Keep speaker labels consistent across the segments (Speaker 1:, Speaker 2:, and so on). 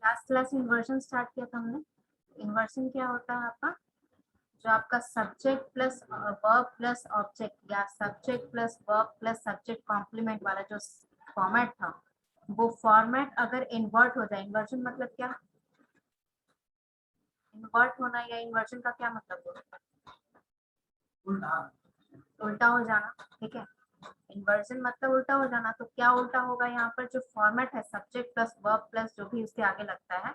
Speaker 1: Last class में inversion start किया था हमने। इन्वर्जन क्या होता है आपका, जो आपका subject plus verb plus object या subject plus verb plus subject complement वाला जो फॉर्मेट था, वो फॉर्मेट अगर इन्वर्ट हो जाए, इन्वर्जन मतलब क्या, इन्वर्ट होना या इन्वर्जन का क्या मतलब होता है, उल्टा हो जाना। ठीक है, इन्वर्जन मतलब उल्टा हो जाना। तो क्या उल्टा होगा, यहाँ पर जो फॉर्मेट है सब्जेक्ट प्लस वर्ब प्लस जो भी उसके आगे लगता है,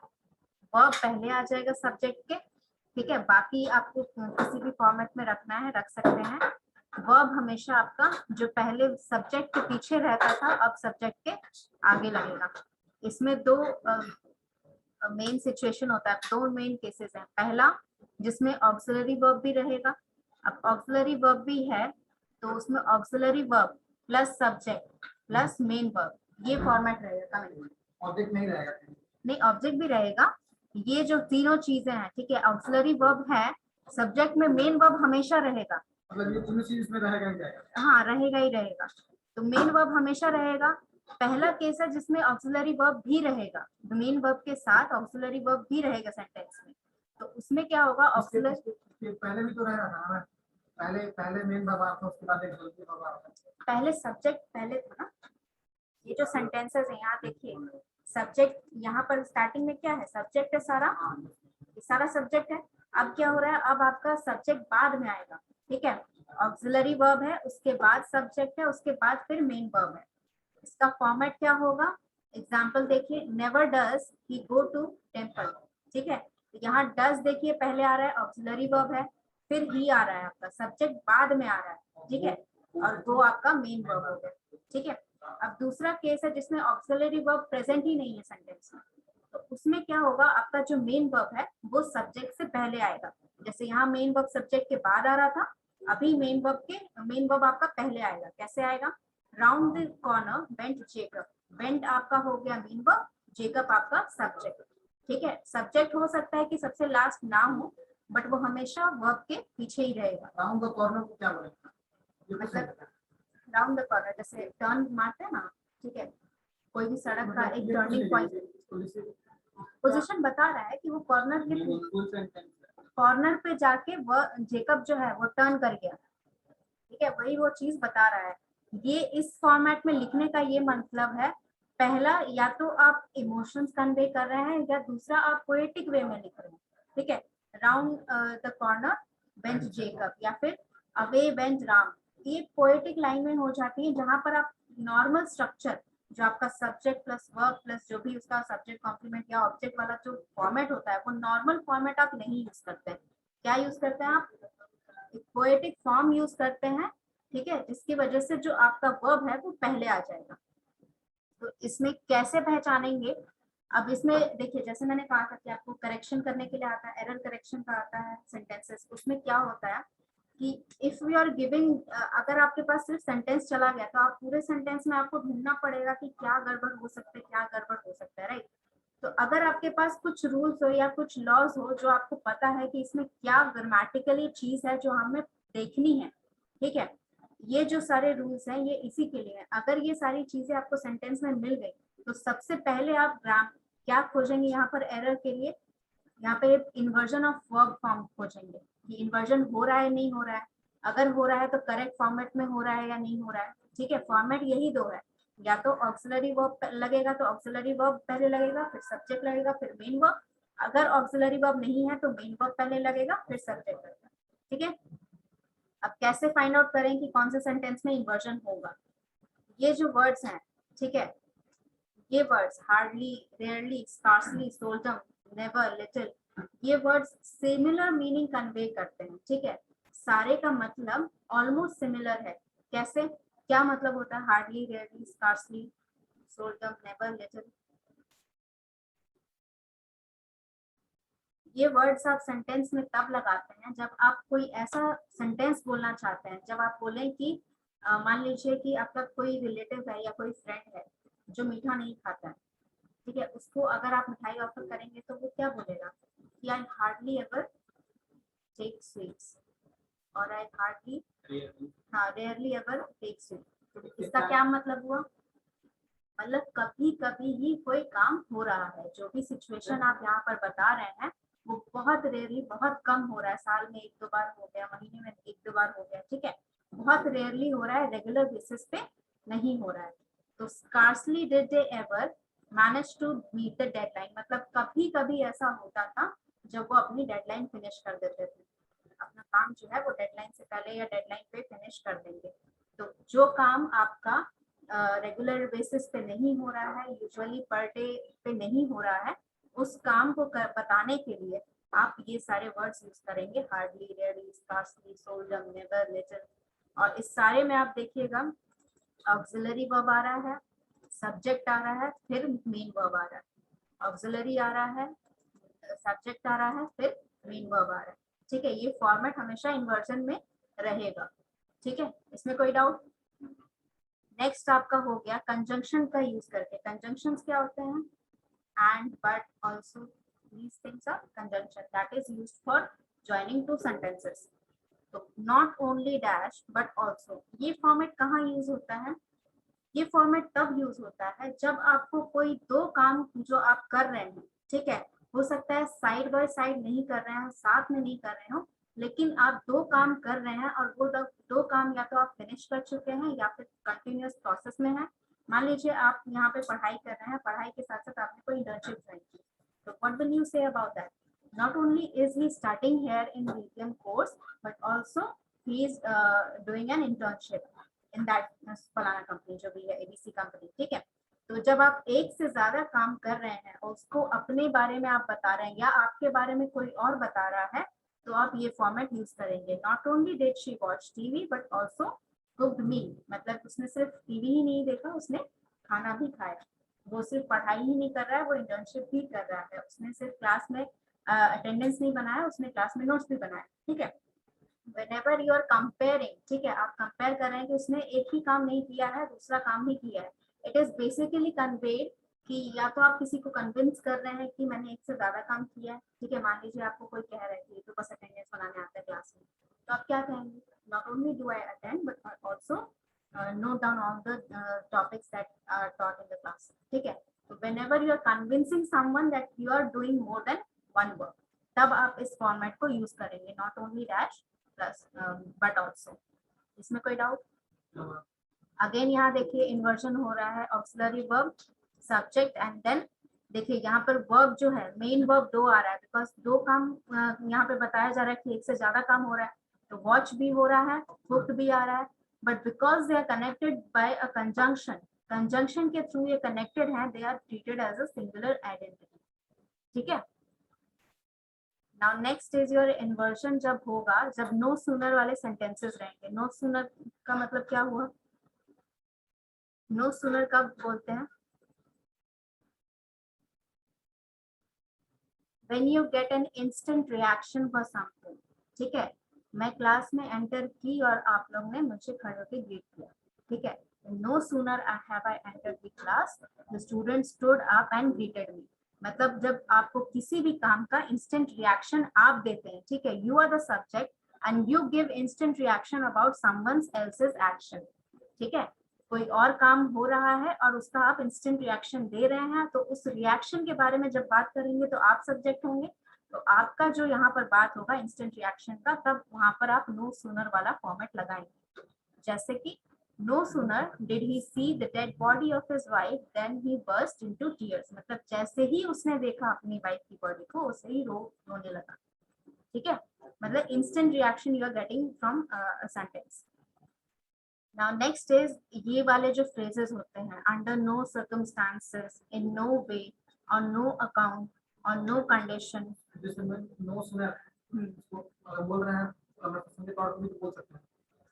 Speaker 1: वर्ब पहले आ जाएगा सब्जेक्ट के। ठीक है, बाकी आपको किसी भी फॉर्मेट में रखना है रख सकते हैं। वर्ब हमेशा आपका जो पहले सब्जेक्ट के पीछे रहता था अब सब्जेक्ट के आगे लगेगा। इसमें दो मेन सिचुएशन होता है, दो मेन केसेस हैं। पहला जिसमें ऑक्सिलरी वर्ब भी रहेगा। अब ऑक्सिलरी वर्ब भी है तो उसमें auxiliary verb plus subject plus main verb, ये फॉर्मेट रहेगा।
Speaker 2: ऑब्जेक्ट नहीं रहेगा?
Speaker 1: नहीं, ऑब्जेक्ट भी रहेगा। ये जो तीनों चीजें हैं, ठीक है, ऑक्सिलरी वर्ब है, सब्जेक्ट में मेन वर्ब हमेशा रहेगा।
Speaker 2: मतलब ये तीनों चीज इसमें रहेगा ही रहेगा?
Speaker 1: हाँ, रहेगा ही रहेगा। तो मेन वर्ब हमेशा रहेगा। पहला केस है जिसमें ऑक्सिलरी वर्ब भी रहेगा, मेन वर्ब के साथ ऑक्सिलरी वर्ब भी रहेगा सेंटेंस में। तो उसमें क्या होगा, ऑक्सिलरी
Speaker 2: पहले भी तो रहेगा ना, पहले पहले मेन वर्ब आता, उसके बाद एक हेल्पिंग वर्ब आता।
Speaker 1: पहले सब्जेक्ट पहले था ना। ये जो सेंटेंसेस है यहाँ देखिए, सब्जेक्ट यहाँ पर स्टार्टिंग में क्या है, सब्जेक्ट है सारा, ये सारा सब्जेक्ट है। अब क्या हो रहा है, अब आपका सब्जेक्ट बाद में आएगा। ठीक है, ऑक्सिलरी वर्ब है, उसके बाद सब्जेक्ट है, उसके बाद फिर मेन वर्ब है। इसका फॉर्मेट क्या होगा, एग्जाम्पल देखिए, never does he go to temple. ठीक है, तो यहाँ डज देखिए पहले आ रहा है, ऑक्सिलरी वर्ब है, फिर ही आ रहा है, आपका सब्जेक्ट बाद में आ रहा है। ठीक है, और वो आपका मेन वर्ब हो गया। ठीक है, अब दूसरा केस है जिसमें ऑक्सिलरी वर्ब प्रेजेंट ही नहीं है सेंटेंस में। तो उसमें क्या होगा, आपका जो मेन वर्ब है वो सब्जेक्ट से पहले आएगा। जैसे यहाँ मेन वर्ब सब्जेक्ट के बाद आ रहा था, अभी मेन वर्ब आपका पहले आएगा। कैसे आएगा, round the corner went Jacob. Went आपका हो गया मेन वर्ब, जेकब आपका सब्जेक्ट। ठीक है, सब्जेक्ट हो सकता है कि सबसे लास्ट ना हो, बट वो हमेशा वर्ब के पीछे ही रहेगा।
Speaker 2: राउंड द कॉर्नर को क्या बोलेगा?
Speaker 1: मतलब राउंड द कॉर्नर, जैसे टर्न मारते हैं ना। ठीक है, कोई भी सड़क का एक टर्निंग पॉइंट पोजीशन बता रहा है कि वो कॉर्नर के कॉर्नर पे जाके वो जेकब जो है वो टर्न कर गया। ठीक है, वही वो चीज बता रहा है। ये इस फॉर्मेट में लिखने का ये मतलब है, पहला या तो आप इमोशंस कन्वे कर रहे हैं या दूसरा आप पोएटिक वे में लिख रहे हैं। ठीक है, round the corner went Jacob या फिर अवे वेंट राम, ये पोएटिक लाइन में हो जाती है, जहां पर आप नॉर्मल स्ट्रक्चर जो आपका सब्जेक्ट प्लस वर्ब प्लस जो भी उसका सब्जेक्ट कॉम्प्लीमेंट या ऑब्जेक्ट वाला जो फॉर्मेट होता है, वो नॉर्मल फॉर्मेट आप नहीं यूज करते हैं। क्या यूज करते हैं आप, पोएटिक फॉर्म यूज करते हैं। ठीक है, जिसकी वजह से जो आपका वर्ब है वो पहले आ जाएगा। तो इसमें कैसे पहचानेंगे, अब इसमें देखिए, जैसे मैंने कहा था कि आपको करेक्शन करने के लिए आता है, एरर करेक्शन का आता है सेंटेंसेस। उसमें क्या होता है कि इफ वी आर गिविंग, अगर आपके पास सिर्फ सेंटेंस चला गया तो आप पूरे सेंटेंस में आपको ढूंढना पड़ेगा कि क्या गड़बड़ हो सकता है, क्या गड़बड़ हो सकता है, राइट। तो अगर आपके पास कुछ रूल्स हो या कुछ लॉज हो जो आपको पता है कि इसमें क्या ग्रामेटिकली चीज है जो हमें देखनी है। ठीक है, ये जो सारे रूल्स हैं ये इसी के लिए है। अगर ये सारी चीजें आपको सेंटेंस में मिल गई तो सबसे पहले आप ग्राम क्या खोजेंगे, यहाँ पर एरर के लिए यहाँ पे इन्वर्जन ऑफ वर्ब फॉर्म खोजेंगे कि इन्वर्जन हो रहा है नहीं हो रहा है। अगर हो रहा है तो करेक्ट फॉर्मेट में हो रहा है या नहीं हो रहा है। ठीक है, फॉर्मेट यही दो है, या तो ऑक्सिलरी वर्ब लगेगा तो ऑक्सिलरी वर्ब पहले लगेगा, फिर सब्जेक्ट लगेगा, फिर मेन वर्ब। अगर ऑक्सिलरी वर्ब नहीं है तो मेन वर्ब पहले लगेगा, फिर सब्जेक्ट लगेगा। ठीक है, अब कैसे फाइंड आउट करें कि कौन से सेंटेंस में इन्वर्जन होगा। ये जो वर्ड्स हैं, ठीक है, ये words hardly, rarely, scarcely, seldom, never, little, ये वर्ड्स सिमिलर मीनिंग कन्वे करते हैं। ठीक है, सारे का मतलब ऑलमोस्ट सिमिलर है। कैसे, क्या मतलब होता है, hardly, rarely, scarcely, seldom, never, little, ये वर्ड्स आप सेंटेंस में तब लगाते हैं जब आप कोई ऐसा सेंटेंस बोलना चाहते हैं, जब आप बोलें कि मान लीजिए कि आपका कोई रिलेटिव है या कोई फ्रेंड है जो मीठा नहीं खाता है। ठीक है, उसको अगर आप मिठाई ऑफर करेंगे तो वो क्या बोलेगा कि I hardly ever take sweets, और आई हार्डली, हाँ, रेयरली एवर टेक स्वीट। तो इसका क्या मतलब हुआ, मतलब कभी कभी ही कोई काम हो रहा है। जो भी सिचुएशन आप यहाँ पर बता रहे हैं वो बहुत रेयरली, बहुत कम हो रहा है। साल में एक दो बार हो गया, महीने में एक दो बार हो गया, ठीक है, बहुत रेयरली हो रहा है, रेगुलर बेसिस पे नहीं हो रहा है। तो scarcely did they ever manage to meet the deadline, मतलब कभी कभी ऐसा होता था जब वो अपनी डेडलाइन फिनिश कर देते थे, अपना काम जो है वो डेडलाइन से पहले या डेडलाइन पे फिनिश कर देंगे। तो जो काम आपका रेगुलर बेसिस पे नहीं हो रहा है, यूजुअली पर डे पे नहीं हो रहा है, उस काम को बताने के लिए आप ये सारे वर्ड्स यूज करेंगे, hardly, rarely, scarcely, seldom, never, little. और इस सारे में आप देखिएगा ऑक्सिलरी वर्ब आ रहा है, सब्जेक्ट आ रहा है, फिर मेन वर्ब आ रहा है, ऑक्सिलरी आ रहा है, सब्जेक्ट आ रहा है, फिर मेन वर्ब आ रहा है। ठीक है, ये फॉर्मेट हमेशा इन्वर्जन में रहेगा। ठीक है, इसमें कोई डाउट? नेक्स्ट आपका हो गया कंजंक्शन का यूज करके। कंजंक्शंस क्या होते हैं? And, but, also, these things are conjunction that is used for joining two sentences. तो not only dash but also, ये फॉर्मेट कहाँ यूज होता है? ये फॉर्मेट तब यूज होता है जब आपको कोई दो काम जो आप कर रहे हैं, ठीक है, हो सकता है साइड बाय साइड नहीं कर रहे हैं, साथ में नहीं कर रहे हो, लेकिन आप दो काम कर रहे हैं और वो दो काम या तो आप फिनिश कर चुके हैं या फिर कंटिन्यूअस प्रोसेस में है। मान लीजिए आप यहाँ पे पढ़ाई कर रहे हैं, पढ़ाई के साथ साथ आपने कोई इंटर्नशिप ज्वाइन की, तो what will you say about that? Not only is he starting here in BPM course, but also he is doing an internship in that फलाना कंपनी जो भी है, एबीसी कंपनी। ठीक है, तो जब आप एक से ज्यादा काम कर रहे हैं और उसको अपने बारे में आप बता रहे हैं या आपके बारे में कोई और बता रहा है, तो आप ये फॉर्मेट यूज करेंगे। Not only did she watch TV but also cooked meal, मतलब उसने सिर्फ टीवी ही नहीं देखा, उसने खाना भी खाया। वो सिर्फ पढ़ाई ही नहीं कर रहा है, वो इंटर्नशिप भी कर रहा है। उसने सिर्फ क्लास में अटेंडेंस नहीं बनाया, उसने क्लास में नोट्स भी बनाया। ठीक है, whenever you are comparing, ठीक है, आप कंपेयर कर रहे हैं कि उसने एक ही काम नहीं किया है, दूसरा काम भी किया है। इट इज बेसिकली कन्वेड कि या तो आप किसी को कन्विंस कर रहे हैं कि मैंने एक से ज्यादा काम किया है। ठीक है, मान लीजिए आपको कोई कह रहा है कि तो बस अटेंडेंस बनाने आता है क्लास में, तो आप क्या कहेंगे? Not only do I attend but also note down all the topics that are taught in the class. ठीक है, तो whenever you are convincing someone that you are doing more than one work, तब आप इस format को use करेंगे, not only dash plus but also. इसमें कोई डाउट? अगेन यहाँ देखिए इन्वर्जन हो रहा है, auxiliary verb, subject and then देखिए यहाँ पर वर्ब जो है, मेन वर्ब दो आ रहा है, बिकॉज दो काम यहाँ पे बताया जा रहा है कि एक से ज्यादा काम हो रहा है। तो वॉच भी हो रहा है, कुक्ड भी आ रहा है, but because they are connected by a conjunction, conjunction के थ्रू ये कनेक्टेड है, they are treated as a singular identity. ठीक है, now next is your inversion जब होगा, जब नो सूनर वाले सेंटेंसेस रहेंगे। नो सूनर का मतलब क्या हुआ? नो सूनर कब बोलते हैं? when you get an instant reaction for something। ठीक है, मैं क्लास में एंटर की और आप लोग ने मुझे खड़े होकर ग्रीट किया। ठीक है, no sooner have I entered the class, the student stood up and greeted me। मतलब जब आपको किसी भी काम का इंस्टेंट रिएक्शन आप देते हैं, ठीक है, you are the subject and you give instant reaction about someone else's action. ठीक है, कोई और काम हो रहा है और उसका आप इंस्टेंट रिएक्शन दे रहे हैं, तो उस रिएक्शन के बारे में जब बात करेंगे तो आप सब्जेक्ट होंगे, तो आपका जो यहाँ पर बात होगा इंस्टेंट रिएक्शन का, तब वहां पर आप नो सूनर वाला फॉर्मेट लगाएंगे। जैसे कि no sooner did he see the dead body of his wife then he burst into tears, मतलब जैसे ही उसने देखा अपनी वाइफ की बॉडी को उसे ही रोने लगा। ठीक है, मतलब instant reaction you are getting from a sentence. Now next is ये वाले जो phrases होते हैं, under no circumstances, in no way, on no account, on no condition।
Speaker 2: जैसे मैं नो सुना इसको बोल रहे हैं, कन्वर्सेशन के तौर पे भी तो बोल सकते हैं।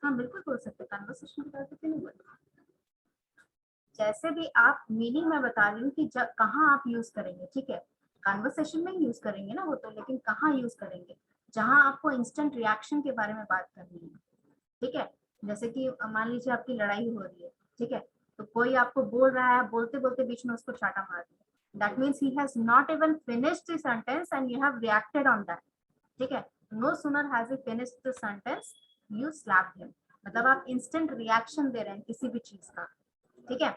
Speaker 1: हाँ बिल्कुल बोल सकते हैं, कन्वर्सेशन के तौर पे क्यों नहीं बोलते? जैसे भी आप मीनिंग में बता रही हूँ कि जब कहाँ आप यूज करेंगे। ठीक है, कन्वर्सेशन में यूज करेंगे ना वो तो, लेकिन कहाँ यूज करेंगे? जहाँ आपको इंस्टेंट रिएक्शन के बारे में बात करनी है। ठीक है, जैसे कि मान लीजिए आपकी लड़ाई हो रही है, ठीक है, तो कोई आपको बोल रहा है, बोलते बोलते बीच में उसको चाटा मार दिया, that means he has not even finished the sentence and you have reacted on that. ठीक है, no sooner has he finished the sentence you slapped him, मतलब आप इंस्टेंट रिएक्शन दे रहे हैं किसी भी चीज का। ठीक है,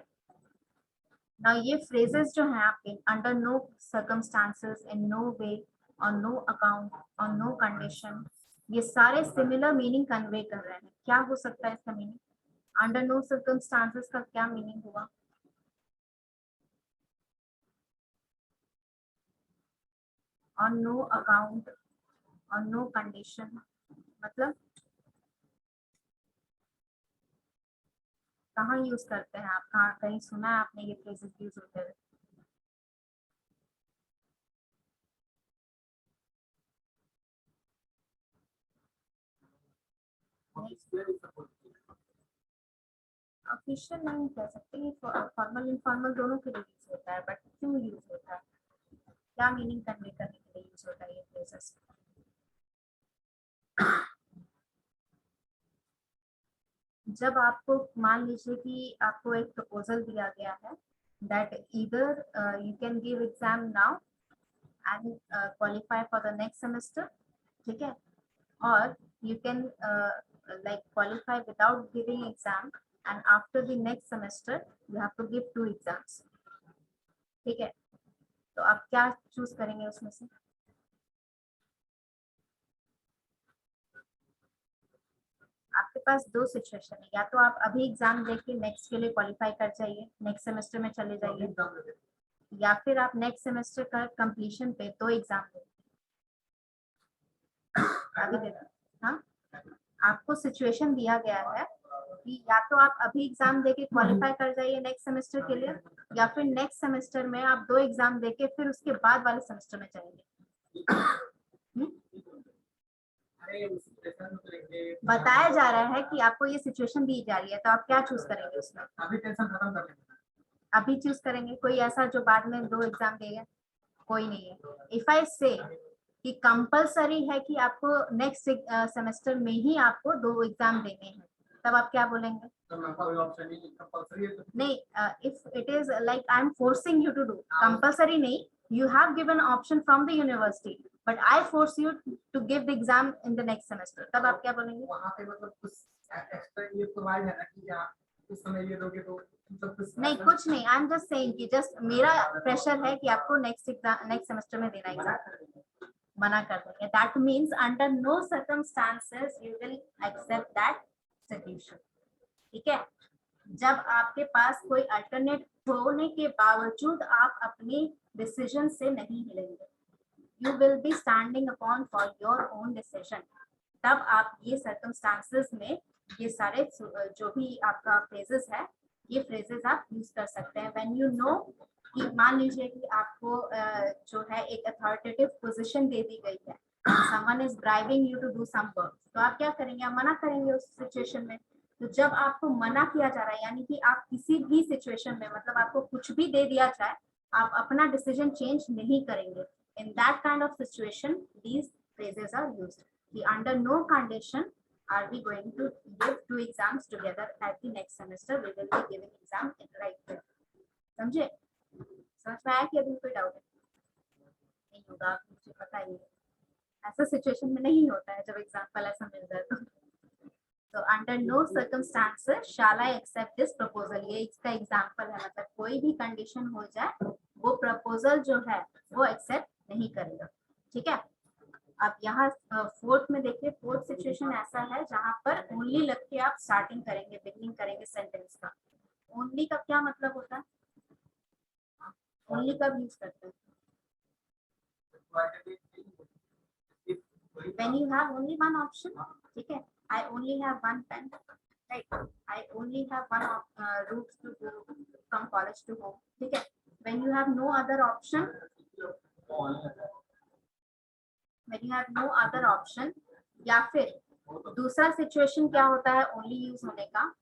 Speaker 1: ना ये फ्रेजेस जो हैं आपके, under no circumstances, in no way, on no account, on no condition, ये सारे सिमिलर मीनिंग कन्वे कर रहे हैं। क्या हो सकता है इसका मीनिंग? अंडर नो सर्कमस्टांसेस का क्या मीनिंग हुआ? On no account, on no condition, मतलब कहाँ यूज करते हैं आप? कहाँ कहीं सुना है आपने ये फ्रेजेस यूज होते हुए? ऑफिशियल नहीं कह सकते, फॉर्मल इनफॉर्मल दोनों के लिए यूज होता है, बट क्यों यूज होता है? क्या मीनिंग कन्वे करने के लिए यूज होता है ये फ्रेजेस? जब आपको मान लीजिए कि आपको एक प्रपोजल दिया गया है that either you can give exam now and qualify for the next semester, ठीक है, or you can like qualify without giving exam and after the next semester you have to give 2 exams, ठीक है, तो आप क्या choose करेंगे उसमें से? आपके पास दो सिचुएशन है, या तो आप अभी एग्जाम देके नेक्स्ट के लिए क्वालिफाई कर जाइए, नेक्स्ट सेमेस्टर में चले जाइए, या फिर आप नेक्स्ट सेमेस्टर का कंप्लीशन पे 2 एग्जाम दें। अभी दे दो, हाँ, आपको सिचुएशन दिया गया है कि या तो आप अभी एग्जाम देके क्वालिफाई कर जाइए नेक्स्ट सेमेस्टर के लिए, या फिर नेक्स्ट सेमेस्टर में आप 2 एग्जाम देके फिर उसके बाद वाले सेमेस्टर में जाएंगे। बताया जा रहा है कि आपको ये सिचुएशन दी जा रही है, तो आप क्या चूज करेंगे उसमें?
Speaker 2: अभी टेंशन खत्म कर लेंगे।
Speaker 1: अभी चूज करेंगे। कोई ऐसा जो बाद में 2 एग्जाम देगा? कोई नहीं है। इफ आई से कि कंपलसरी है कि आपको नेक्स्ट सेमेस्टर में ही आपको 2 एग्जाम देने हैं, तब आप क्या बोलेंगे?
Speaker 2: कोई ऑप्शन नहीं, कंपलसरी है तो
Speaker 1: नहीं, if it is like I am forcing you to do, compulsory नहीं, you have given option from the university but I force you to give the exam in the next semester, तब आप क्या बोलेंगे?
Speaker 2: वहाँ पे मतलब कुछ एक्स्ट्रा ये प्रोवाइड है ना कि यहाँ इस समय ये दोगे तो मतलब कुछ
Speaker 1: नहीं, कुछ नहीं, आई एम जस्ट सेइंग कि जस्ट मेरा प्रेशर है कि आपको नेक्स्ट एग्जाम नेक्स्ट सेमेस्टर में देना एग्जाम, मना कर देंगे। That means under no circumstances you will accept that solution, ठीक है। जब आपके पास कोई अल्टरनेट होने के बावजूद आप अपनी डिसीजन से नहीं हिलेंगे, you will be standing upon for your own decision, तब आप ये सर्कमस्टांसेस में ये सारे जो भी आपका फ्रेजेस है, ये फ्रेजेस आप यूज कर सकते हैं। व्हेन यू नो कि मान लीजिए कि आपको जो है एक अथॉरिटेटिव पोजीशन दे दी गई है, someone is driving you to do some work, तो आप क्या करेंगे? आप मना करेंगे उस सिचुएशन में। तो जब आपको मना किया जा रहा है, यानी कि आप किसी भी सिचुएशन में, मतलब आपको कुछ भी दे दिया जाए, आप अपना डिसीजन चेंज नहीं करेंगे। In that kind of situation these phrases are used कि under no condition are we going to give 2 exams together at the next semester, we will be giving exam in right way। समझे? समझ में आया कि अभी कोई doubt है? नहीं होगा, मुझे पता ही है, ऐसा सिचुएशन में नहीं होता है जब एग्जाम्पल ऐसा मिल जाए तो under no circumstances shall I accept this proposal, ये इसका एग्जाम्पल है, मतलब कोई भी कंडीशन हो जाए वो प्रपोजल जो है वो एक्सेप्ट नहीं करेगा, ठीक है। अब यहाँ फोर्थ में देखिए, फोर्थ सिचुएशन ऐसा है जहां पर ओनली लग के आप स्टार्टिंग करेंगे, बिगनिंग करेंगे सेंटेंस का। ओनली का क्या मतलब होता है? ओनली कब यूज करते हैं? when you have only one option, ठीक है, I only have one pen, right, I only have one route to go from college to home, ठीक है। when you have no other option, when you have no other option, या फिर दूसरा situation क्या होता है ओनली यूज होने का?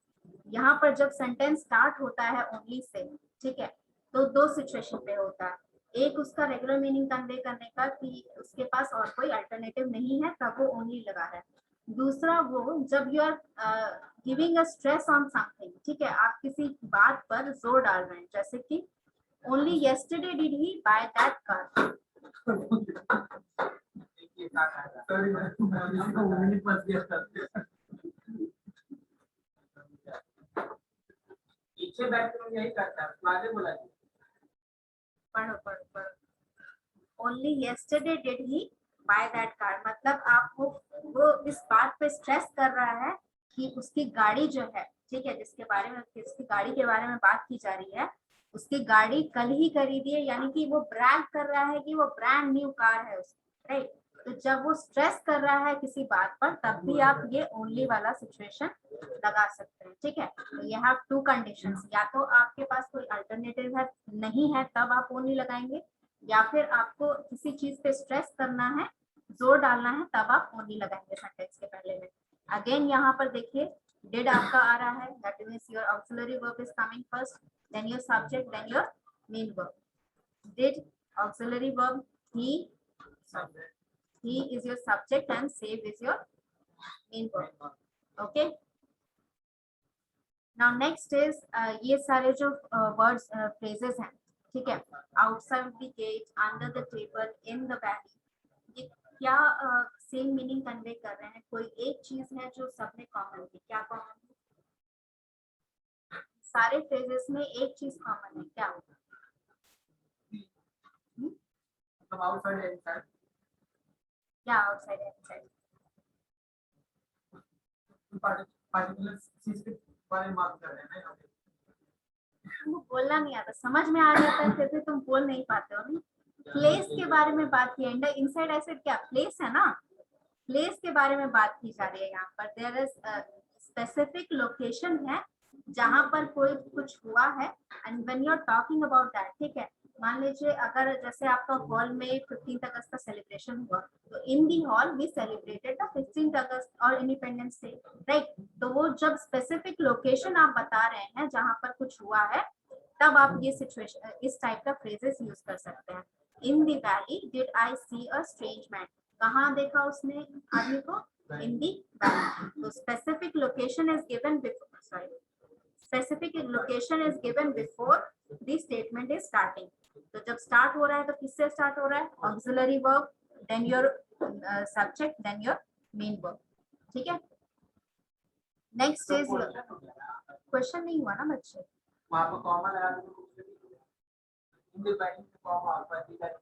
Speaker 1: यहाँ पर जब सेंटेंस स्टार्ट होता है ओनली से, ठीक है, तो 2 सिचुएशन पे होता है। एक उसका रेगुलर मीनिंग कन्वे करने का कि उसके पास और कोई अल्टरनेटिव नहीं है, तब वो ओनली लगा है। दूसरा वो जब you are giving a stress on something, ठीक है, आप किसी बात पर जोर डाल रहे हैं, जैसे कि only yesterday did he by that car.
Speaker 2: पीछे बैठ कर यही करता है, आगे बोला
Speaker 1: पढ़ो पढ़ो पढ़ो। Only yesterday did he buy that car, मतलब आपको वो इस बात पे स्ट्रेस कर रहा है कि उसकी गाड़ी जो है, ठीक है, जिसके बारे में, जिसकी गाड़ी के बारे में बात की जा रही है, उसकी गाड़ी कल ही खरीदी है, यानी कि वो ब्रैग कर रहा है कि वो ब्रांड न्यू कार है उसकी, राइट। तो जब वो स्ट्रेस कर रहा है किसी बात पर, तब भी आप ये ओनली वाला सिचुएशन लगा सकते हैं, ठीक है। तो ये हैव टू कंडीशंस, या तो आपके पास कोई अल्टरनेटिव है, नहीं है, तब आप ओनली लगाएंगे, या फिर आपको किसी चीज पे स्ट्रेस करना है, जोर डालना है, तब आप ओनली लगाएंगे सेंटेंस के पहले में। अगेन यहाँ पर देखिए डिड आपका आ रहा है, that means your auxiliary verb is coming first, then your subject, then your main verb. Did auxiliary verb, he is your subject and save is your main verb, okay। now next is ये सारे जो words phrases हैं, ठीक है, outside the gate, under the table, in the valley, ये क्या same meaning convey कर रहे हैं? कोई एक चीज है जो सबने कॉमन थी, क्या कॉमन है? सारे फ्रेजेस में एक चीज कॉमन है, क्या?
Speaker 2: आउटसाइड इनसाइड,
Speaker 1: क्या आउटसाइड है इनसाइड?
Speaker 2: पार्टिकुलर चीज के बारे में बात कर रहे हैं ना।
Speaker 1: तुमको बोलना नहीं आता, समझ में आ जाता है फिर भी तुम बोल नहीं पाते हो ना। प्लेस के बारे में बात की है, इनसाइड एसिड क्या प्लेस है ना, प्लेस के बारे में बात की जा रही है यहाँ पर। देयर इज स्पेसिफिक लोकेशन है जहां पर कोई कुछ हुआ है, and when you are talking about that, ठीक है, मान लीजिए अगर जैसे आपका हॉल में 15th अगस्त का सेलिब्रेशन हुआ, तो in the hall we celebrated the 15th August और इंडिपेंडेंस डे, राइट। तो वो जब स्पेसिफिक लोकेशन आप बता रहे हैं जहां पर कुछ हुआ है, तब आप ये सिचुएशन, इस टाइप का फ्रेजेस यूज कर सकते हैं। In the valley did I see a strange man, कहाँ देखा उसने आदमी को? In the valley. तो specific location is given before, sorry, specific location is given before the statement is starting. तो जब स्टार्ट हो रहा है तो किससे स्टार्ट हो रहा है? Auxiliary verb, then your subject, then your main verb, ठीक है। नेक्स्ट इज, क्वेश्चन नहीं हुआ ना बच्चे?
Speaker 2: वहां पर कॉमन लगा दो, independent comma alpha that CR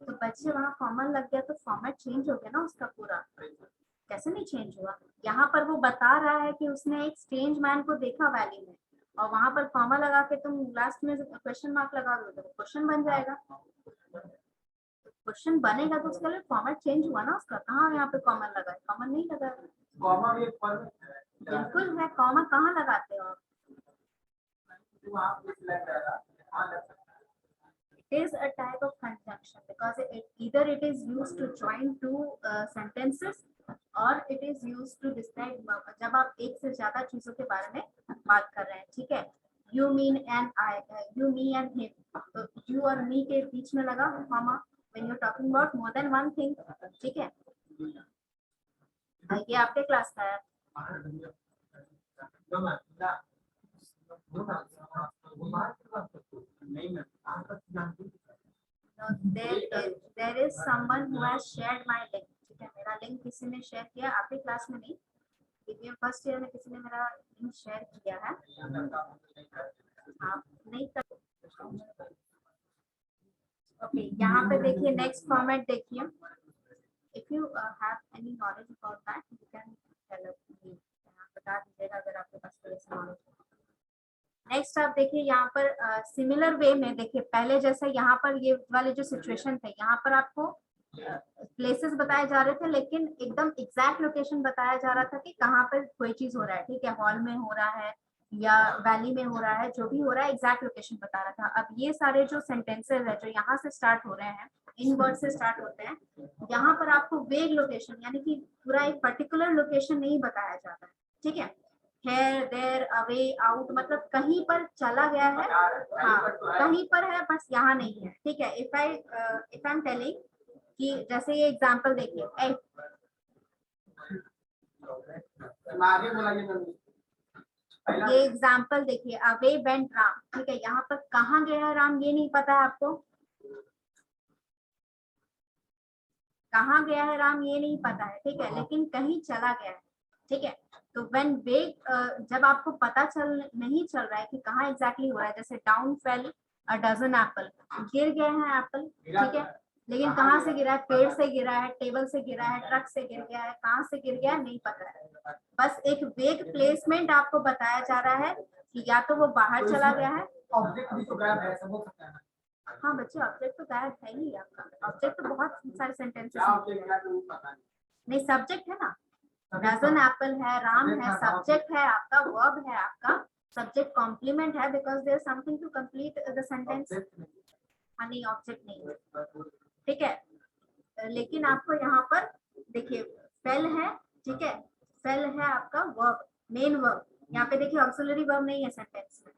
Speaker 1: तो बच्चे वहाँ कॉमन लग गया तो फॉर्मेट चेंज हो गया ना उसका पूरा। कैसे नहीं चेंज हुआ? यहाँ पर वो बता रहा है कि उसने एक स्ट्रेंज मैन को देखा वैली में, और वहां पर कॉमा लगा के तुम लास्ट में क्वेश्चन मार्क लगा दो तो क्वेश्चन बन जाएगा। क्वेश्चन बनेगा तो उसके लिए फॉर्मेट चेंज हुआ ना उसका। कहाँ यहाँ पे कॉमन लगा है? कॉमन नहीं लगा है।
Speaker 2: कॉमा भी एक पर
Speaker 1: बिल्कुल है, कॉमा कहाँ लगाते हो आप?
Speaker 2: वहां पे सिलेक्ट आएगा, हां लग सकता है।
Speaker 1: It is a type of conjunction because either it is used to join two sentences or it is used to describe, जब आप एक से ज्यादा चीजों के बारे में बात कर रहे हैं, ठीक है। You, mean and I, you, me and him, तो you और me के बीच में लगा comma when you're talking about more than one thing, ठीक है। ये आपके क्लास का है। There is someone who has shared my link, ठीक है, मेरा लिंक किसी ने शेयर किया, आपके क्लास में नहीं, बीबीए फर्स्ट ईयर में किसी ने मेरा लिंक शेयर किया है, आप नहीं कर। ओके, यहाँ पे देखिए नेक्स्ट फॉर्मेट देखिए, if you have any knowledge about that you can tell me, बता दीजिएगा अगर आपके पास कोई ऐसा नॉलेज हो। नेक्स्ट आप देखिए यहाँ पर सिमिलर वे में देखिए, पहले जैसा यहाँ पर ये वाले जो सिचुएशन थे, यहाँ पर आपको प्लेसेस बताए जा रहे थे, लेकिन एकदम एग्जैक्ट लोकेशन बताया जा रहा था कि कहाँ पर कोई चीज हो रहा है, ठीक है, हॉल में हो रहा है या वैली में हो रहा है, जो भी हो रहा है एग्जैक्ट लोकेशन बता रहा था। अब ये सारे जो सेंटेंसेस है जो यहाँ से स्टार्ट हो रहे हैं, इन वर्ड से स्टार्ट होते हैं, यहाँ पर आपको वेग लोकेशन यानी कि पूरा एक पर्टिकुलर लोकेशन नहीं बताया जाता है, ठीक है। Here, there, away, out, मतलब कहीं पर चला गया है, हाँ कहीं पर है, बस यहाँ नहीं है, ठीक है। इफ आई एम टेलिंग कि जैसे ये एग्जांपल देखिए, ये एग्जांपल देखिए, अवे वेंट राम, ठीक है, यहाँ पर कहाँ गया है राम ये नहीं पता है आपको, कहाँ गया है राम ये नहीं पता है, ठीक है, लेकिन कहीं चला गया है, ठीक है। तो व्हेन वेग, जब आपको पता नहीं चल रहा है कि कहाँ एग्जैक्टली हो रहा है, जैसे down fell a dozen apple, गिर गए हैं एप्पल, ठीक है, लेकिन कहाँ से गिरा है, पेड़ से गिरा है, टेबल से गिरा है, ट्रक से गिर गया है, कहाँ से गिर गया है नहीं पता है। बस एक वेग प्लेसमेंट आपको बताया जा रहा है कि या तो वो बाहर चला गया है।
Speaker 2: ऑब्जेक्ट भी तो गायब है, सब हो सकता है ना।
Speaker 1: हाँ बच्चे, ऑब्जेक्ट तो गायब है ही आपका, ऑब्जेक्ट तो बहुत सारे सेंटेंसेस
Speaker 2: क्या ऑब्जेक्ट क्या तो पता
Speaker 1: नहीं, सब्जेक्ट है ना, डजन एप्पल है, राम है, सब्जेक्ट है आपका, वर्ब है आपका, सब्जेक्ट कॉम्प्लीमेंट है because there something to complete the sentence. हाँ नहीं, ऑब्जेक्ट नहीं है, ठीक है। लेकिन आपको यहाँ पर देखिए फेल है, ठीक है, फेल है आपका वर्ब, मेन वर्ब, यहाँ पे देखिए ऑक्सिलरी वर्ब नहीं है सेंटेंस में,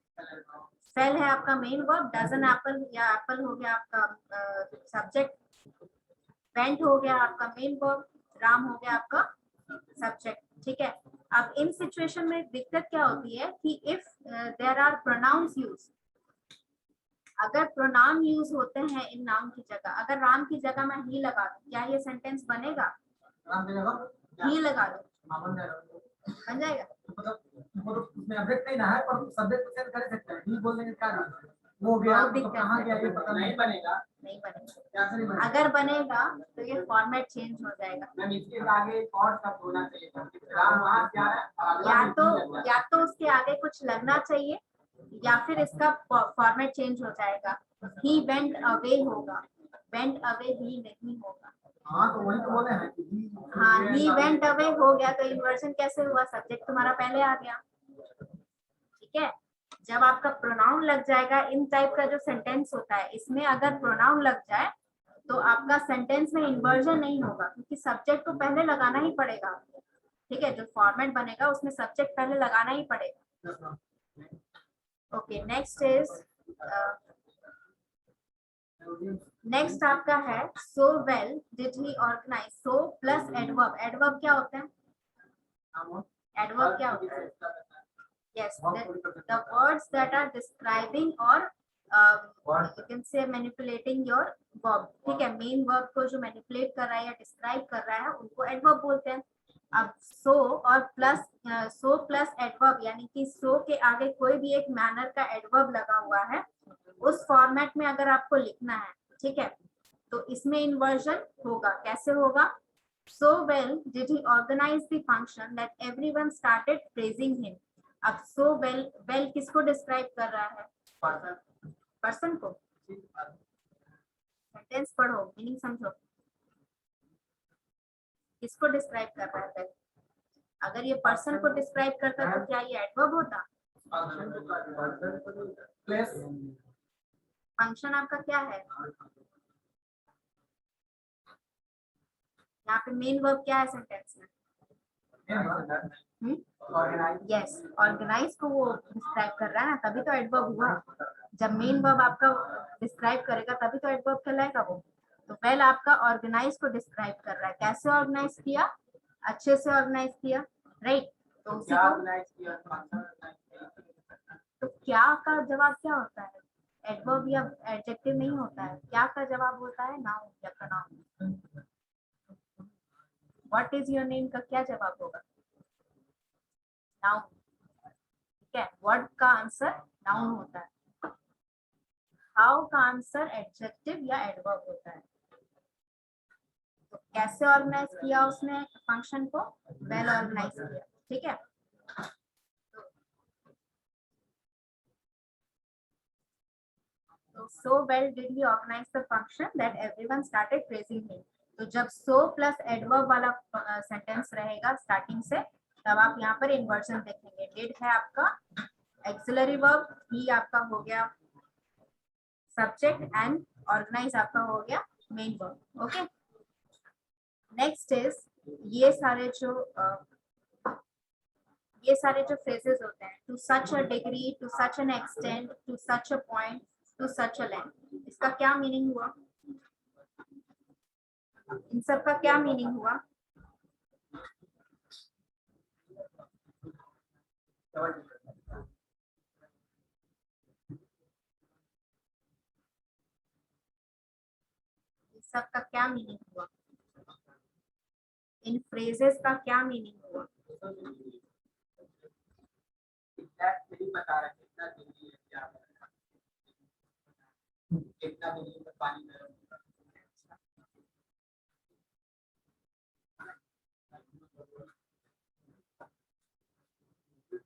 Speaker 1: फेल है आपका मेन वर्ब, डजन एप्पल या एप्पल हो गया आपका सब्जेक्ट, वेंट हो गया आपका मेन वर्ब, राम हो गया आपका सब्जेक्ट, ठीक है। अब इन सिचुएशन में दिक्कत क्या होती है कि if there are pronouns use, अगर प्रोनाउन यूज होते हैं इन नाउन की जगह, अगर राम की जगह मैं ही लगा दूं, क्या ये सेंटेंस बनेगा? ही लगा दो, बन जाएगा।
Speaker 2: मतलब उसमें ऑब्जेक्ट नहीं ना है, पर सब्जेक्ट को चेंज कर सकते हैं, ही बोलने के क्या वो गया तो कहाँ गया ये पता नहीं बनेगा,
Speaker 1: नहीं बनेगा, अगर बनेगा तो ये फॉर्मेट चेंज हो जाएगा।
Speaker 2: मैम इसके आगे एक और शब्द होना चाहिए था, राम वहाँ क्या है,
Speaker 1: या तो उसके आगे कुछ लगना चाहिए या फिर इसका फॉर्मेट चेंज हो जाएगा, ही वेंट अवे होगा, वेंट अवे ही नहीं होगा।
Speaker 2: हाँ तो वही तो बोले हैं कि
Speaker 1: हाँ, ही वेंट अवे हो गया तो इन्वर्जन कैसे हुआ, सब्जेक्ट तुम्हारा पहले आ गया, ठीक है। जब आपका प्रोनाउन लग जाएगा, इन टाइप का जो सेंटेंस होता है इसमें अगर प्रोनाउन लग जाए तो आपका सेंटेंस में इन्वर्जन नहीं होगा, क्योंकि सब्जेक्ट को पहले लगाना ही पड़ेगा, ठीक है, जो फॉर्मेट बनेगा उसमें सब्जेक्ट पहले लगाना ही पड़ेगा। ओके, नेक्स्ट इज नेक्स्ट आपका है so well did he organise, so plus adverb, adverb क्या होता है, एडवर्ब क्या होता है? Yes, the words that are describing or you can say manipulating your verb, ठीक है, मेन वर्ब को जो मैनिपुलेट कर रहा है या डिस्क्राइब कर रहा है उनको एडवर्ब बोलते हैं। अब सो और प्लस सो प्लस एडवर्ब, यानी कि सो के आगे कोई भी एक मैनर का एडवर्ब लगा हुआ है, उस फॉर्मेट में अगर आपको लिखना है, ठीक है, तो इसमें इन्वर्जन होगा। कैसे होगा? So well did he organize the function that everyone started praising him. अब so well किसको डिस्क्राइब कर रहा है? पर्सन को। सेंटेंस पढ़ो, मीनिंग समझो, किसको डिस्क्राइब कर रहा है? अगर ये पर्सन को डिस्क्राइब करता तो क्या ये एडवर्ब होता? फंक्शन आपका क्या है? यहाँ पे मेन वर्ब क्या है सेंटेंस में? यस, ऑर्गेनाइज को वो डिस्क्राइब कर रहा है ना, तभी तो एडवर्ब हुआ। जब मेन वर्ब आपका डिस्क्राइब करेगा तभी तो एडवर्ब कहलाएगा वो। तो पहले आपका ऑर्गेनाइज को डिस्क्राइब कर रहा है, कैसे ऑर्गेनाइज किया? अच्छे से ऑर्गेनाइज किया, राइट। तो उसी को, तो क्या का जवाब क्या होता है? एडवर्ब या एडजेक्टिव नहीं होता है, क्या का जवाब होता है? नाउन या pronoun. What is your name का क्या जवाब होगा? नाउन, ठीक है, वर्ड का आंसर नाउन होता है, हाउ का आंसर एडजेक्टिव या एडवर्ब होता है। तो कैसे ऑर्गेनाइज किया उसने फंक्शन को? वेल ऑर्गेनाइज किया, ठीक है। तो so well did he organize the function that everyone started praising him. तो जब so प्लस एडवर्ब वाला सेंटेंस रहेगा स्टार्टिंग से, तब आप यहाँ पर इन्वर्जन देखेंगे। डिड है आपका एक्सिलरी वर्ब, ही आपका हो गया सब्जेक्ट, एंड ऑर्गेनाइज आपका हो गया main verb. Okay, next is ये सारे जो फ्रेजेस होते हैं, to such a degree, to such an extent, to such a point, to such a length, इसका क्या मीनिंग हुआ? इन सब का क्या मीनिंग हुआ? इन सब का क्या मीनिंग हुआ? इन फ्रेजेस का क्या मीनिंग हुआ?
Speaker 2: एग्जैक्ट नहीं बता रहा कितना डिग्री है क्या कितना डिग्री में पानी गर्म होगा।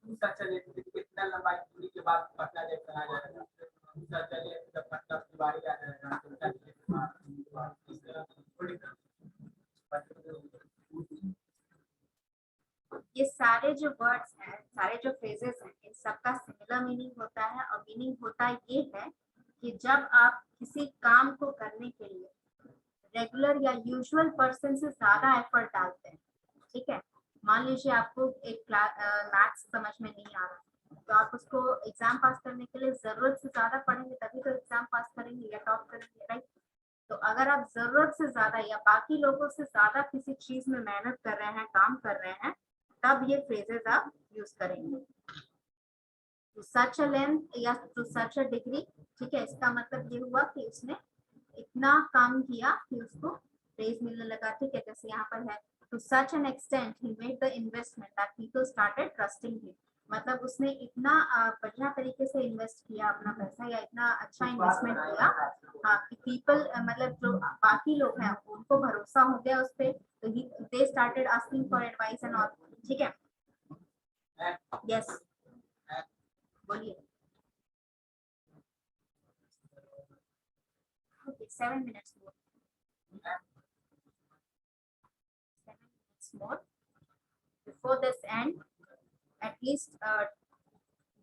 Speaker 2: दूसरा चले कितना लंबाई दूरी के बाद पतला जब चला जाएगा। दूसरा चले जब पतला की बारी आ जाएगा तो क्या इस तरह थोड़ी
Speaker 1: ये सारे जो वर्ड्स हैं, सारे जो फ्रेजेस हैं, इन सबका सिमिलर मीनिंग होता है। और मीनिंग होता ये है कि जब आप किसी काम को करने के लिए रेगुलर या यूजुअल पर्सन से ज्यादा एफर्ट डालते हैं, ठीक है। मान लीजिए आपको एक मैथ्स समझ में नहीं आ रहा, तो आप उसको एग्जाम पास करने के लिए जरूरत से ज्यादा पढ़ेंगे तभी तो एग्जाम पास करेंगे या टॉप करेंगे, राइट। तो अगर आप जरूरत से ज्यादा या बाकी लोगों से ज्यादा किसी चीज में मेहनत कर रहे हैं, काम कर रहे हैं, तब ये फ्रेजेस आप यूज करेंगे। टू सच अ लेंथ या टू सच अ डिग्री, ठीक है। इसका मतलब ये हुआ कि उसने इतना काम किया कि उसको प्रेज मिलने लगा, ठीक है। जैसे यहाँ पर है to such an extent he made the investment that people started trusting him. मतलब उसने इतना बढ़िया तरीके से इन्वेस्ट किया अपना पैसा, या इतना अच्छा इन्वेस्टमेंट किया कि पीपल मतलब जो बाकी लोग हैं उनको भरोसा हो गया उस पर, तो they started asking for advice and all, ठीक है। यस, बोलिए। Okay, 7 minutes more. 7 minutes more. Before this end, at least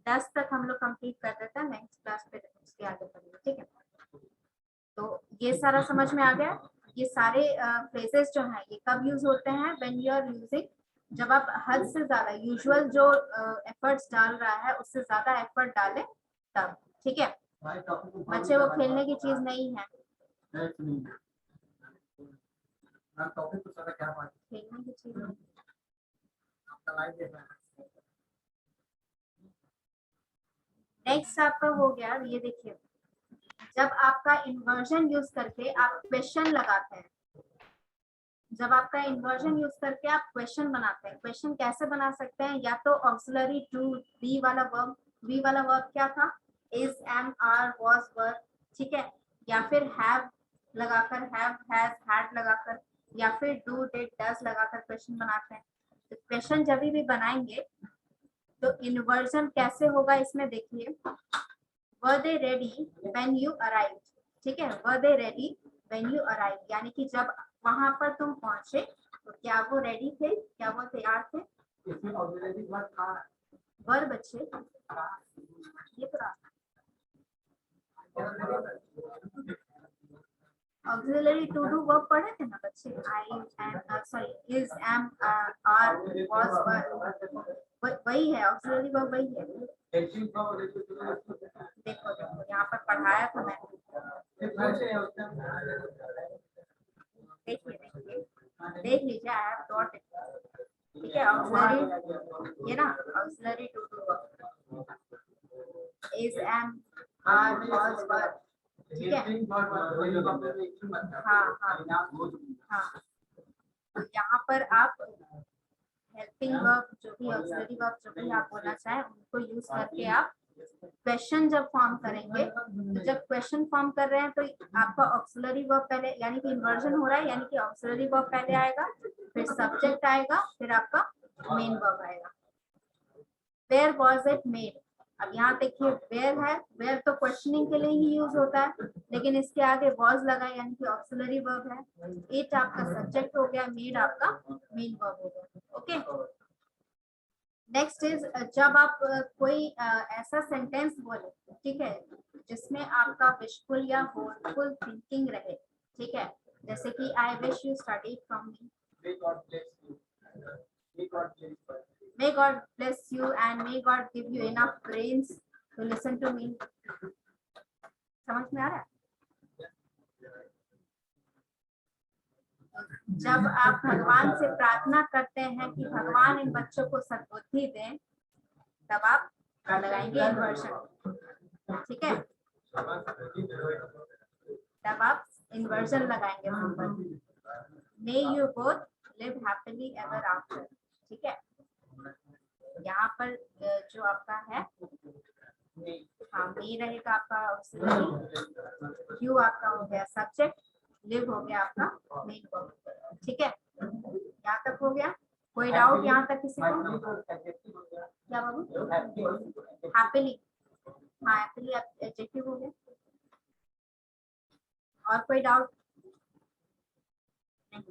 Speaker 1: 10 तक हम लोग कंप्लीट कर देते हैं, नेक्स्ट क्लास पे उसके आगे बढ़ेंगे, ठीक है। तो ये सारा समझ में आ गया। ये सारे फ्रेजेस जो हैं ये कब यूज होते हैं? व्हेन यू आर यूजिंग, जब आप हद से ज्यादा यूजुअल जो एफर्ट्स डाल रहा है उससे ज्यादा एफर्ट डालें तब, ठीक है। बच्चे वो खेलने की चीज नहीं है, खेलने की चीज नहीं। नेक्स्ट आपका हो गया, ये देखिए, जब आपका इन्वर्जन यूज करके आप क्वेश्चन लगाते हैं, जब आपका इन्वर्जन यूज करके आप क्वेश्चन बनाते हैं, क्वेश्चन कैसे बना सकते हैं? या तो ऑक्सिलरी टू बी वाला वर्ब, बी वाला वर्ब क्या था? Is, am, are, was, were, ठीक है। या फिर हैव लगाकर, हैव, हैज, हैड लगाकर, या फिर डू, डिड, डज लगाकर क्वेश्चन बनाते हैं। तो क्वेश्चन जब भी बनाएंगे तो इन्वर्जन कैसे होगा इसमें देखिए, वर दे रेडी व्हेन यू अराइव, ठीक है। वर दे रेडी व्हेन यू अराइव, यानी कि जब वहां पर तुम पहुंचे तो क्या वो रेडी थे, क्या वो तैयार थे? वर बच्चे ये तो ऑक्सिलरी टू डू वर्ब पढ़े थे ना बच्चे, I am, sorry, is, am, are, was, were, वही है ऑक्सिलरी वर्ब, वही है। देखो देखो यहाँ पर पढ़ाया था मैंने, देखिए देखिए देख लीजिए, आई हैव डॉट इट, ठीक है। ऑक्सिलरी, ये ना auxiliary to do verb, is, am, are, was, were, ठीक है। हाँ हाँ हाँ, यहाँ पर आप हेल्पिंग वर्ब जो भी, ऑक्सिलरी वर्ब जो भी आप बोलना चाहें उनको यूज करके आप क्वेश्चन जब फॉर्म करेंगे, तो जब क्वेश्चन फॉर्म कर रहे हैं तो आपका ऑक्सिलरी वर्ब पहले, यानी कि इन्वर्जन हो रहा है, यानी कि ऑक्सिलरी वर्ब पहले आएगा, फिर सब्जेक्ट आएगा, फिर आपका मेन वर्ब आएगा। वेयर वाज इट मेड, अब यहाँ देखिए वेयर है, वेयर तो क्वेश्चनिंग के लिए ही यूज होता है, लेकिन इसके आगे वाज लगा यानी कि ऑक्सिलरी वर्ब है। इट आपका सब्जेक्ट हो गया, मेड आपका मेन वर्ब हो गया, ओके। नेक्स्ट इज, जब आप कोई ऐसा सेंटेंस बोले, ठीक है, जिसमें आपका विशफुल या होपफुल थिंकिंग रहे, ठीक है। जैसे कि I wish you study from me, may God bless you and may God give you enough brains to listen to me, समझ में आ रहा है? जब आप भगवान से प्रार्थना करते हैं कि भगवान इन बच्चों को सद्बुद्धि दें, तब आप लगाएंगे इन्वर्जन, ठीक है। तब आप इन्वर्जन लगाएंगे, may you both live happily ever after, ठीक है। ये रहेगा आपका ऑक्सिलरी, यू आपका हो गया सब्जेक्ट, लिव हो गया आपका मेन वर्ब। ठीक है, यहाँ तक हो गया? कोई डाउट यहाँ तक किसी को? क्या बाबू? हैप्पीली, हाँ हैप्पीली एडजेक्टिव हो गया। और कोई डाउट? नहीं।